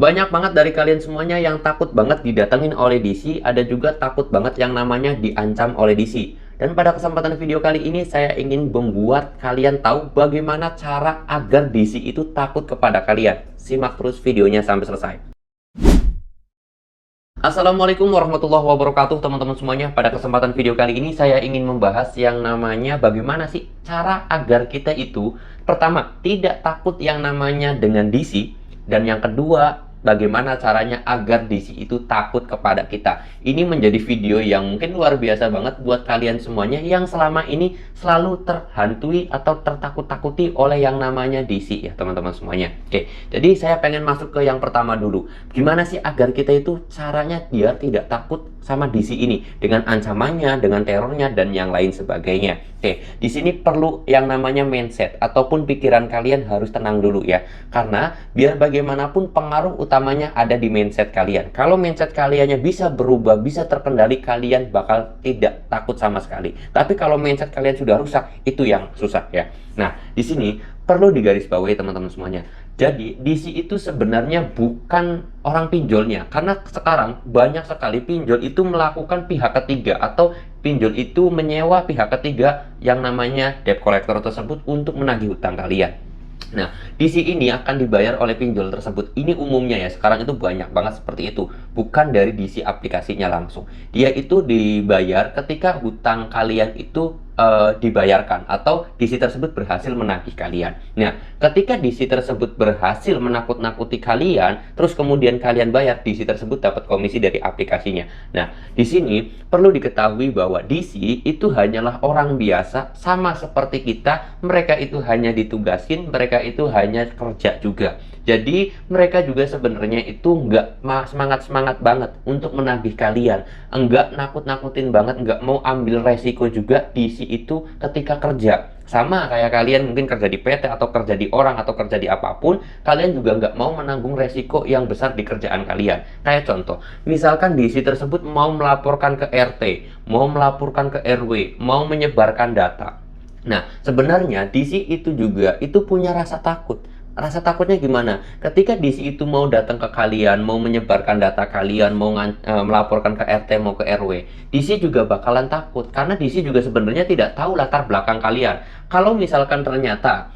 Banyak banget dari kalian semuanya yang takut banget didatengin oleh DC, ada juga takut banget yang namanya diancam oleh DC. Dan pada kesempatan video kali ini saya ingin membuat kalian tahu bagaimana cara agar DC itu takut kepada kalian. Simak terus videonya sampai selesai. Assalamualaikum warahmatullahi wabarakatuh teman-teman semuanya. Pada kesempatan video kali ini saya ingin membahas yang namanya bagaimana sih cara agar kita itu pertama tidak takut yang namanya dengan DC, dan yang kedua bagaimana caranya agar DC itu takut kepada kita. Ini menjadi video yang mungkin luar biasa banget buat kalian semuanya yang selama ini selalu terhantui atau tertakut-takuti oleh yang namanya DC ya teman-teman semuanya. Oke, jadi saya pengen masuk ke yang pertama dulu. Gimana sih agar kita itu caranya biar tidak takut sama DC ini dengan ancamannya, dengan terornya dan yang lain sebagainya. Oke, di sini perlu yang namanya mindset ataupun pikiran kalian harus tenang dulu ya. Karena biar bagaimanapun pengaruh utamanya ada di mindset kalian. Kalau mindset kaliannya bisa berubah, bisa terkendali, kalian bakal tidak takut sama sekali. Tapi kalau mindset kalian sudah rusak, itu yang susah ya. Nah, di sini perlu digarisbawahi teman-teman semuanya. Jadi, DC itu sebenarnya bukan orang pinjolnya. Karena sekarang banyak sekali pinjol itu melakukan pihak ketiga atau pinjol itu menyewa pihak ketiga yang namanya debt collector tersebut untuk menagih hutang kalian. Nah, DC ini akan dibayar oleh pinjol tersebut. Ini umumnya ya, sekarang itu banyak banget seperti itu. Bukan dari DC aplikasinya langsung. Dia itu dibayar ketika hutang kalian itu dibayarkan atau DC tersebut berhasil menagih kalian. Nah, ketika DC tersebut berhasil menakut-nakuti kalian, terus kemudian kalian bayar, DC tersebut dapat komisi dari aplikasinya. Nah, di sini perlu diketahui bahwa DC itu hanyalah orang biasa, sama seperti kita. Mereka itu hanya ditugasin, mereka itu hanya kerja juga. Jadi mereka juga sebenarnya itu nggak semangat-semangat banget untuk menagih kalian, enggak nakut-nakutin banget, nggak mau ambil resiko juga DC itu ketika kerja. Sama kayak kalian mungkin kerja di PT atau kerja di orang atau kerja di apapun, kalian juga nggak mau menanggung resiko yang besar di kerjaan kalian. Kayak contoh, misalkan DC tersebut mau melaporkan ke RT, mau melaporkan ke RW, mau menyebarkan data. Nah, sebenarnya DC itu juga itu punya rasa takut. Rasa takutnya gimana? Ketika DC itu mau datang ke kalian, mau menyebarkan data kalian, mau melaporkan ke RT, mau ke RW, DC juga bakalan takut. Karena DC juga sebenarnya tidak tahu latar belakang kalian. Kalau misalkan ternyata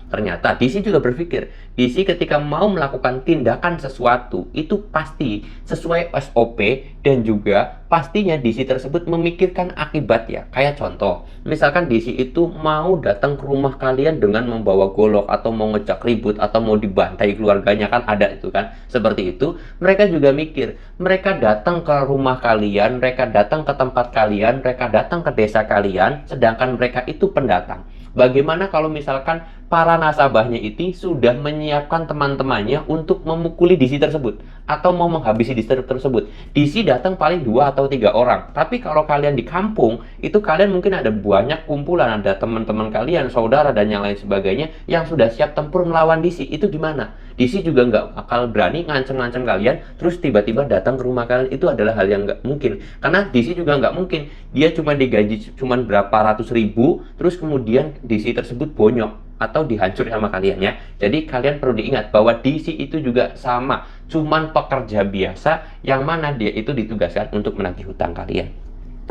DC juga berpikir, DC ketika mau melakukan tindakan sesuatu, itu pasti sesuai SOP dan juga pastinya DC tersebut memikirkan akibat ya. Kayak contoh, misalkan DC itu mau datang ke rumah kalian dengan membawa golok atau mau ngejak ribut atau mau dibantai keluarganya, kan ada itu kan. Seperti itu, mereka juga mikir, mereka datang ke rumah kalian, mereka datang ke tempat kalian, mereka datang ke desa kalian, sedangkan mereka itu pendatang. Bagaimana kalau misalkan para nasabahnya itu sudah menyiapkan teman-temannya untuk memukuli DC tersebut atau mau menghabisi DC tersebut? DC datang paling 2 atau 3 orang. Tapi kalau kalian di kampung, itu kalian mungkin ada banyak kumpulan, ada teman-teman kalian, saudara dan yang lain sebagainya yang sudah siap tempur melawan DC. Itu gimana? DC juga nggak bakal berani ngancem-ngancem kalian terus tiba-tiba datang ke rumah kalian. Itu adalah hal yang nggak mungkin. Karena DC juga nggak mungkin dia cuma digaji cuma berapa ratus ribu terus kemudian DC tersebut bonyok atau dihancur sama kalian ya. Jadi kalian perlu diingat bahwa DC itu juga sama, cuman pekerja biasa yang mana dia itu ditugaskan untuk menagih hutang kalian.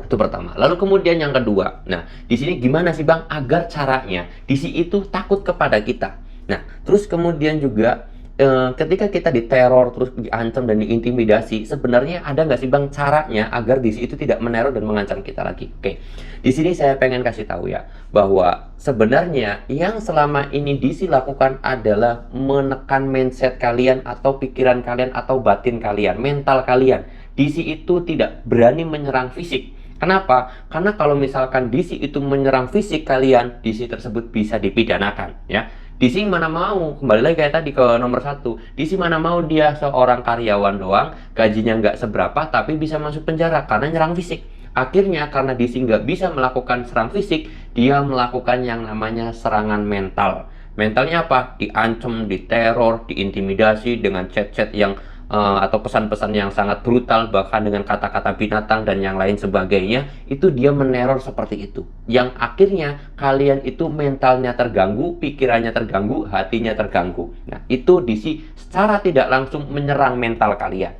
Itu pertama. Lalu kemudian yang kedua. Nah, di sini gimana sih Bang agar caranya DC itu takut kepada kita? Nah, terus kemudian juga ketika kita diteror, terus diancam dan diintimidasi, sebenarnya ada nggak sih Bang caranya agar DC itu tidak meneror dan mengancam kita lagi? Oke, di sini saya pengen kasih tahu ya, bahwa sebenarnya yang selama ini DC lakukan adalah menekan mindset kalian atau pikiran kalian atau batin kalian, mental kalian. DC itu tidak berani menyerang fisik. Kenapa? Karena kalau misalkan DC itu menyerang fisik kalian, DC tersebut bisa dipidanakan ya. DC mana mau, kembali lagi kayak tadi ke nomor 1, DC mana mau dia seorang karyawan doang, gajinya nggak seberapa, tapi bisa masuk penjara karena nyerang fisik. Akhirnya karena DC nggak bisa melakukan serang fisik, dia melakukan yang namanya serangan mental. Mentalnya apa? Diancam, diteror, diintimidasi dengan chat-chat yang atau pesan-pesan yang sangat brutal, bahkan dengan kata-kata binatang dan yang lain sebagainya, itu dia meneror seperti itu. Yang akhirnya kalian itu mentalnya terganggu, pikirannya terganggu, hatinya terganggu. Nah, itu DC secara tidak langsung menyerang mental kalian.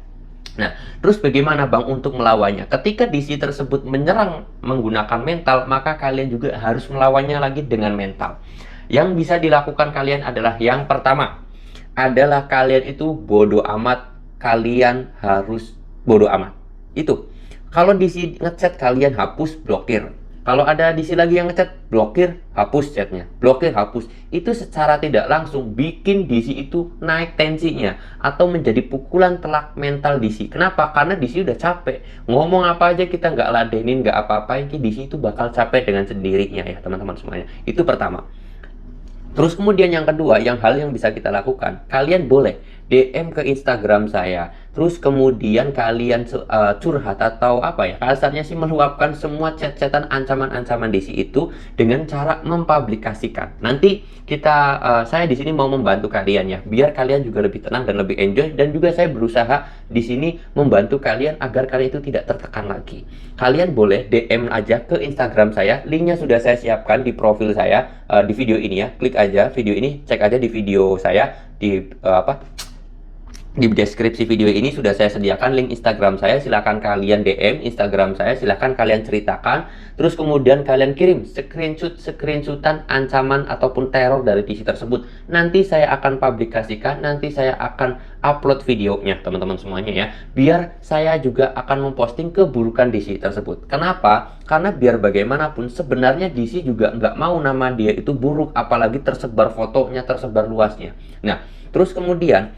Nah, terus bagaimana Bang untuk melawannya? Ketika DC tersebut menyerang menggunakan mental, maka kalian juga harus melawannya lagi dengan mental. Yang bisa dilakukan kalian adalah yang pertama, adalah kalian itu bodoh amat, kalian harus bodoh amat. Itu. Kalau DC ngechat kalian hapus, blokir. Kalau ada DC lagi yang ngechat, blokir, hapus chatnya, blokir, hapus. Itu secara tidak langsung bikin DC itu naik tensinya atau menjadi pukulan telak mental DC. Kenapa? Karena DC udah capek. Ngomong apa aja kita nggak ladenin, nggak apa-apain, DC itu bakal capek dengan sendirinya ya teman-teman semuanya. Itu pertama. Terus kemudian yang kedua, hal yang bisa kita lakukan, kalian boleh DM ke Instagram saya. Terus kemudian kalian curhat atau apa ya, kasarnya sih meluapkan semua chat-chatan ancaman-ancaman DC itu dengan cara mempublikasikan. Nanti saya di sini mau membantu kalian ya, biar kalian juga lebih tenang dan lebih enjoy, dan juga saya berusaha di sini membantu kalian agar kalian itu tidak tertekan lagi. Kalian boleh DM aja ke Instagram saya, linknya sudah saya siapkan di profil saya di video ini ya. Klik aja video ini, cek aja di video saya di deskripsi video ini sudah saya sediakan link Instagram saya. Silahkan kalian DM Instagram saya, silahkan kalian ceritakan. Terus kemudian kalian kirim screenshotan ancaman ataupun teror dari DC tersebut. Nanti saya akan publikasikan, nanti saya akan upload videonya teman-teman semuanya ya. Biar saya juga akan memposting keburukan DC tersebut. Kenapa? Karena biar bagaimanapun sebenarnya DC juga nggak mau nama dia itu buruk, apalagi tersebar fotonya, tersebar luasnya. Nah, terus kemudian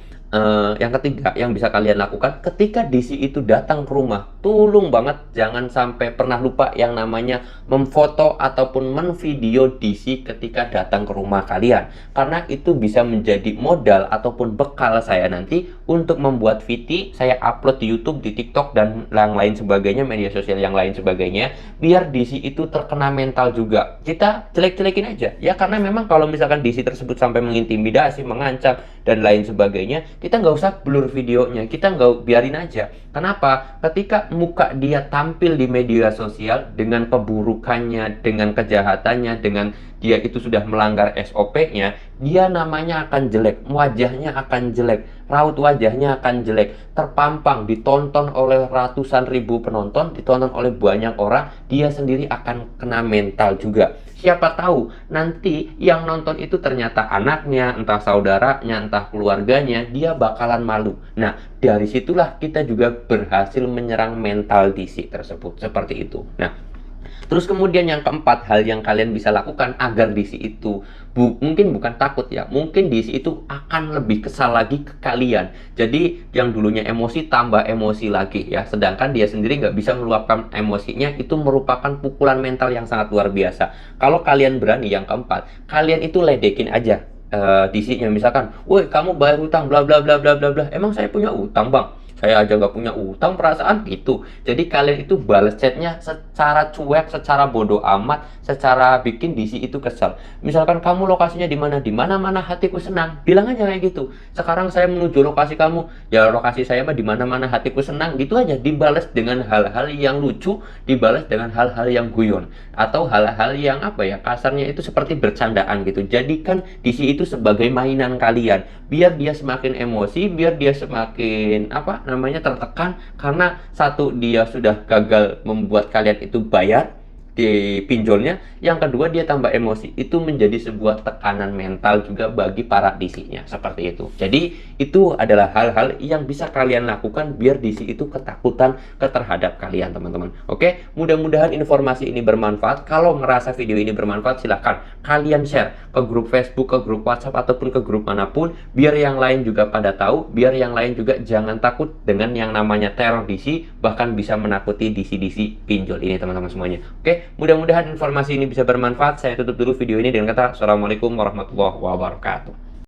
yang ketiga yang bisa kalian lakukan ketika DC itu datang ke rumah, tolong banget jangan sampai pernah lupa yang namanya memfoto ataupun menvideo DC ketika datang ke rumah kalian, karena itu bisa menjadi modal ataupun bekal saya nanti untuk membuat VT saya upload di YouTube, di TikTok dan yang lain sebagainya, media sosial yang lain sebagainya, biar DC itu terkena mental juga. Kita jelek-jelekin aja ya, karena memang kalau misalkan DC tersebut sampai mengintimidasi, mengancam dan lain sebagainya, kita nggak usah blur videonya, kita nggak biarin aja. Kenapa? Ketika muka dia tampil di media sosial dengan keburukannya, dengan kejahatannya, dengan dia itu sudah melanggar SOP-nya, dia namanya akan jelek, wajahnya akan jelek, raut wajahnya akan jelek, terpampang, ditonton oleh ratusan ribu penonton, ditonton oleh banyak orang, dia sendiri akan kena mental juga. Siapa tahu nanti yang nonton itu ternyata anaknya, entah saudaranya, entah keluarganya, dia bakalan malu. Nah, dari situlah kita juga berhasil menyerang mental DC tersebut, seperti itu. Nah, terus kemudian yang keempat, hal yang kalian bisa lakukan agar DC itu mungkin bukan takut ya, mungkin DC itu akan lebih kesal lagi ke kalian. Jadi yang dulunya emosi tambah emosi lagi ya, sedangkan dia sendiri nggak bisa meluapkan emosinya, itu merupakan pukulan mental yang sangat luar biasa. Kalau kalian berani, yang keempat, kalian itu ledekin aja DC-nya, misalkan, woi kamu bayar utang bla bla bla bla bla bla. Emang saya punya utang bang? Saya aja nggak punya utang perasaan gitu. Jadi kalian itu balas chatnya secara cuek, secara bodoh amat, secara bikin DC itu kesel. Misalkan kamu lokasinya di mana? Di mana-mana hatiku senang. Bilang aja kayak gitu. Sekarang saya menuju lokasi kamu. Ya lokasi saya mah di mana-mana hatiku senang. Gitu aja. Dibalas dengan hal-hal yang lucu, dibalas dengan hal-hal yang guyon, atau hal-hal yang apa ya? Kasarnya itu seperti bercandaan gitu. Jadikan DC itu sebagai mainan kalian. Biar dia semakin emosi, biar dia semakin tertekan, karena satu, dia sudah gagal membuat kalian itu bayar di pinjolnya, yang kedua dia tambah emosi. Itu menjadi sebuah tekanan mental juga bagi para DC-nya, seperti itu. Jadi itu adalah hal-hal yang bisa kalian lakukan biar DC itu ketakutan terhadap kalian teman-teman. Oke, mudah-mudahan informasi ini bermanfaat. Kalau ngerasa video ini bermanfaat, silahkan kalian share ke grup Facebook, ke grup WhatsApp, ataupun ke grup manapun, biar yang lain juga pada tahu, biar yang lain juga jangan takut dengan yang namanya teror DC, bahkan bisa menakuti DC-DC pinjol ini teman-teman semuanya. Oke, mudah-mudahan informasi ini bisa bermanfaat. Saya tutup dulu video ini dengan kata Assalamualaikum warahmatullahi wabarakatuh.